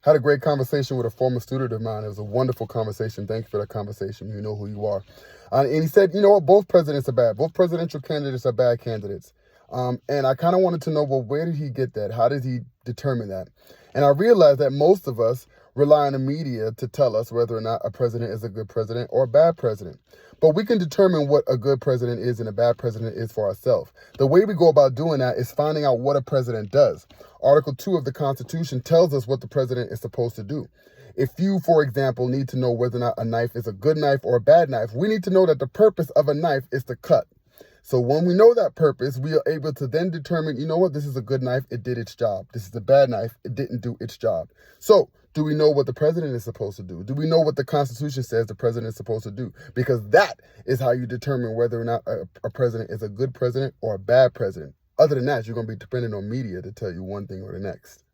Had a great conversation with a former student of mine. It was a wonderful conversation. Thank you for that conversation. You know who you are. And he said, you know what, both presidents are bad. Both presidential candidates are bad candidates. And I kind of wanted to know, well, where did he get that? How did he determine that? And I realized that most of us rely on the media to tell us whether or not a president is a good president or a bad president. But we can determine what a good president is and a bad president is for ourselves. The way we go about doing that is finding out what a president does. Article 2 of the Constitution tells us what the president is supposed to do. If you, for example, need to know whether or not a knife is a good knife or a bad knife, we need to know that the purpose of a knife is to cut. So when we know that purpose, we are able to then determine, you know what, this is a good knife, it did its job. This is a bad knife, it didn't do its job. So do we know what the president is supposed to do? Do we know what the Constitution says the president is supposed to do? Because that is how you determine whether or not a president is a good president or a bad president. Other than that, you're going to be dependent on media to tell you one thing or the next.